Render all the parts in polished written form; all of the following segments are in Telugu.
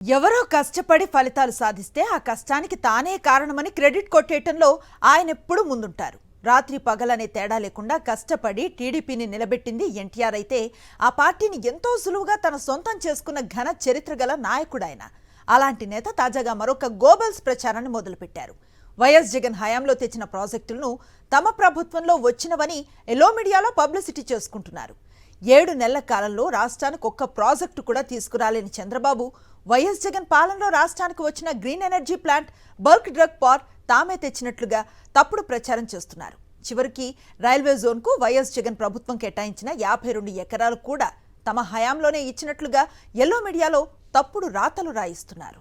ఎవరో కష్టపడి ఫలితాలు సాధిస్తే ఆ కష్టానికి తానే కారణమని క్రెడిట్ కొట్టేయటంలో ఆయన ఎప్పుడూ ముందుంటారు. రాత్రి పగలనే తేడా లేకుండా కష్టపడి టీడీపీని నిలబెట్టింది ఎన్టీఆర్ అయితే ఆ పార్టీని ఎంతో సులువుగా తన సొంతం చేసుకున్న ఘన చరిత్ర గల నాయకుడాయన. అలాంటి నేత తాజాగా మరొక గోబల్స్ ప్రచారాన్ని మొదలుపెట్టారు. వైఎస్ జగన్ హయాంలో తెచ్చిన ప్రాజెక్టులను తమ ప్రభుత్వంలో వచ్చినవని ఎల్లో మీడియాలో పబ్లిసిటీ చేసుకుంటున్నారు. 7 నెలల కాలంలో రాష్ట్రానికి ఒక్క ప్రాజెక్టు కూడా తీసుకురాలేని చంద్రబాబు వైఎస్ జగన్ పాలనలో రాష్ట్రానికి వచ్చిన green energy plant, bulk drug park తామే తెచ్చినట్లుగా తప్పుడు ప్రచారం చేస్తున్నారు. చివరికి రైల్వే జోన్కు వైఎస్ జగన్ ప్రభుత్వం కేటాయించిన 52 ఎకరాలు కూడా తమ హయాంలోనే ఇచ్చినట్లుగా ఎల్లో మీడియాలో తప్పుడు రాతలు రాయిస్తున్నారు.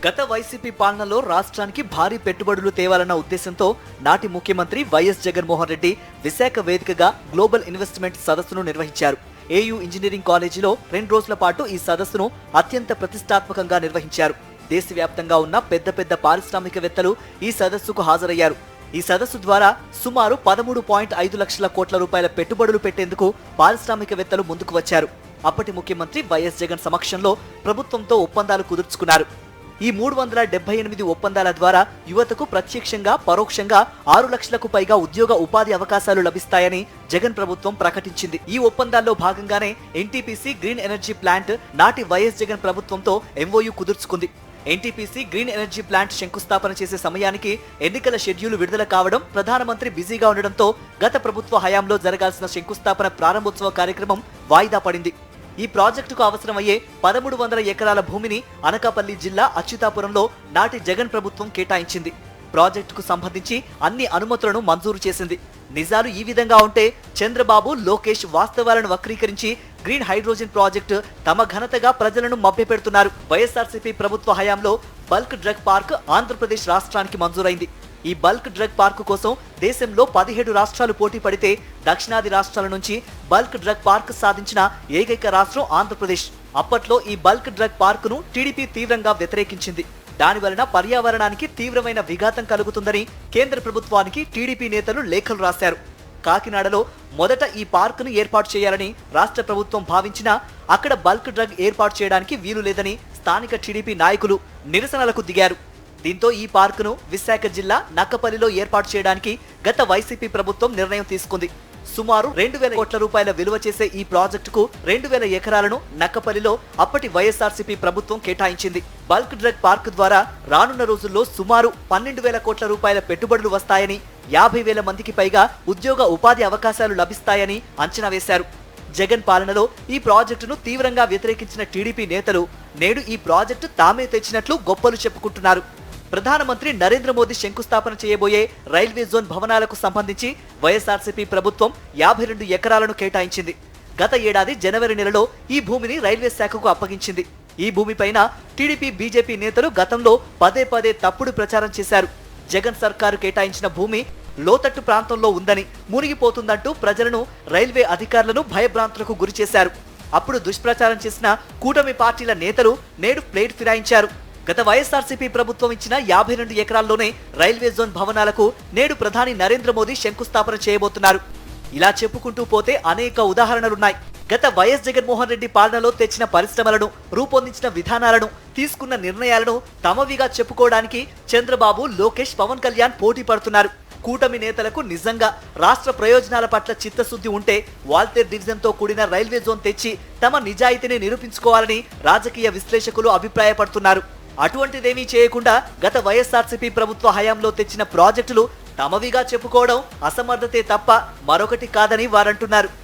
గత వైసీపీ పాలనలో రాష్ట్రానికి భారీ పెట్టుబడులు తేవాలన్న ఉద్దేశంతో నాటి ముఖ్యమంత్రి వైఎస్ జగన్మోహన్ రెడ్డి విశాఖ వేదికగా గ్లోబల్ ఇన్వెస్ట్మెంట్ సదస్సును నిర్వహించారు. ఏయూ ఇంజనీరింగ్ కాలేజీలో 2 రోజుల పాటు ఈ సదస్సును అత్యంత ప్రతిష్టాత్మకంగా నిర్వహించారు. దేశవ్యాప్తంగా ఉన్న పెద్ద పారిశ్రామికవేత్తలు ఈ సదస్సుకు హాజరయ్యారు. ఈ సదస్సు ద్వారా సుమారు 13.5 లక్షల కోట్ల రూపాయల పెట్టుబడులు పెట్టేందుకు పారిశ్రామికవేత్తలు ముందుకు వచ్చారు. అప్పటి ముఖ్యమంత్రి వైఎస్ జగన్ సమక్షంలో ప్రభుత్వంతో ఒప్పందాలు కుదుర్చుకున్నారు. ఈ 378 ఒప్పందాల ద్వారా యువతకు ప్రత్యక్షంగా పరోక్షంగా 6 లక్షలకు పైగా ఉద్యోగ ఉపాధి అవకాశాలు లభిస్తాయని జగన్ ప్రభుత్వం ప్రకటించింది. ఈ ఒప్పందాల్లో భాగంగానే ఎన్టీపీసీ గ్రీన్ ఎనర్జీ ప్లాంట్ నాటి వైఎస్ జగన్ ప్రభుత్వంతో ఎంఓయూ కుదుర్చుకుంది. ఎన్టీపీసీ గ్రీన్ ఎనర్జీ ప్లాంట్ శంకుస్థాపన చేసే సమయానికి ఎన్నికల షెడ్యూల్ విడుదల కావడం, ప్రధానమంత్రి బిజీగా ఉండడంతో గత ప్రభుత్వ హయాంలో జరగాల్సిన శంకుస్థాపన ప్రారంభోత్సవ కార్యక్రమం వాయిదా పడింది. ఈ ప్రాజెక్టుకు అవసరమయ్యే 1300 ఎకరాల భూమిని అనకాపల్లి జిల్లా అచ్యుతాపురంలో నాటి జగన్ ప్రభుత్వం కేటాయించింది. ప్రాజెక్టుకు సంబంధించి అన్ని అనుమతులను మంజూరు చేసింది. నిజాలు ఈ విధంగా ఉంటే చంద్రబాబు, లోకేష్ వాస్తవాలను వక్రీకరించి గ్రీన్ హైడ్రోజన్ ప్రాజెక్టు తమ ఘనతగా ప్రజలను మభ్యపెడుతున్నారు. వైఎస్ఆర్సీపీ ప్రభుత్వ హయాంలో బల్క్ డ్రగ్ పార్క్ ఆంధ్రప్రదేశ్ రాష్ట్రానికి మంజూరైంది. ఈ బల్క్ డ్రగ్ పార్కు కోసం దేశంలో 17 రాష్ట్రాలు పోటీ పడితే దక్షిణాది రాష్ట్రాల నుంచి బల్క్ డ్రగ్ పార్క్ సాధించిన ఏకైక రాష్ట్రం ఆంధ్రప్రదేశ్. అప్పట్లో ఈ బల్క్ డ్రగ్ పార్కును టీడీపీ తీవ్రంగా వ్యతిరేకించింది. దాని వలన పర్యావరణానికి తీవ్రమైన విఘాతం కలుగుతుందని కేంద్ర ప్రభుత్వానికి టీడీపీ నేతలు లేఖలు రాశారు. కాకినాడలో మొదట ఈ పార్కును ఏర్పాటు చేయాలని రాష్ట్ర ప్రభుత్వం భావించినా అక్కడ బల్క్ డ్రగ్ ఏర్పాటు చేయడానికి వీలు లేదని స్థానిక టీడీపీ నాయకులు నిరసనలకు దిగారు. దీంతో ఈ పార్కును విశాఖ జిల్లా నక్కపల్లిలో ఏర్పాటు చేయడానికి గత వైసీపీ ప్రభుత్వం నిర్ణయం తీసుకుంది. సుమారు 2000 కోట్ల రూపాయల విలువ చేసే ఈ ప్రాజెక్టుకు 2000 ఎకరాలను నక్కపల్లిలో అప్పటి వైఎస్ఆర్సీపీ ప్రభుత్వం కేటాయించింది. బల్క్ డ్రగ్ పార్క్ ద్వారా రానున్న రోజుల్లో సుమారు 12,000 కోట్ల రూపాయల పెట్టుబడులు వస్తాయని, 50,000 మందికి పైగా ఉద్యోగ ఉపాధి అవకాశాలు లభిస్తాయని అంచనా వేశారు. జగన్ పాలనలో ఈ ప్రాజెక్టును తీవ్రంగా వ్యతిరేకించిన టీడీపీ నేతలు నేడు ఈ ప్రాజెక్టు తామే తెచ్చినట్లు గొప్పలు చెప్పుకుంటున్నారు. ప్రధానమంత్రి నరేంద్ర మోదీ శంకుస్థాపన చేయబోయే రైల్వే జోన్ భవనాలకు సంబంధించి వైఎస్ఆర్సీపీ ప్రభుత్వం 52 ఎకరాలను కేటాయించింది. గత ఏడాది జనవరి నెలలో ఈ భూమిని రైల్వే శాఖకు అప్పగించింది. ఈ భూమిపైన టీడీపీ, బీజేపీ నేతలు గతంలో పదే తప్పుడు ప్రచారం చేశారు. జగన్ సర్కారు కేటాయించిన భూమి లోతట్టు ప్రాంతంలో ఉందని, మునిగిపోతుందంటూ ప్రజలను, రైల్వే అధికారులను భయభ్రాంతులకు గురిచేశారు. అప్పుడు దుష్ప్రచారం చేసిన కూటమి పార్టీల నేతలు నేడు ప్లేట్ ఫిరాయించారు. గత వైఎస్ఆర్సీపీ ప్రభుత్వం ఇచ్చిన 52 ఎకరాల్లోనే రైల్వే జోన్ భవనాలకు నేడు ప్రధాని నరేంద్ర మోదీ శంకుస్థాపన చేయబోతున్నారు. ఇలా చెప్పుకుంటూ పోతే అనేక ఉదాహరణలున్నాయి. గత వైఎస్ జగన్మోహన్ రెడ్డి పాలనలో తెచ్చిన పరిశ్రమలను, రూపొందించిన విధానాలను, తీసుకున్న నిర్ణయాలను తమవిగా చెప్పుకోవడానికి చంద్రబాబు, లోకేష్, పవన్ కళ్యాణ్ పోటీ పడుతున్నారు. కూటమి నేతలకు నిజంగా రాష్ట్ర ప్రయోజనాల పట్ల చిత్తశుద్ధి ఉంటే వాల్తేర్ డివిజన్తో కూడిన రైల్వే జోన్ తెచ్చి తమ నిజాయితీని నిరూపించుకోవాలని రాజకీయ విశ్లేషకులు అభిప్రాయపడుతున్నారు. అటువంటిదేమీ చేయకుండా గత వైఎస్ఆర్సీపీ ప్రభుత్వ హయాంలో తెచ్చిన ప్రాజెక్టులు తమవిగా చెప్పుకోవడం అసమర్థతే తప్ప మరొకటి కాదని వారంటున్నారు.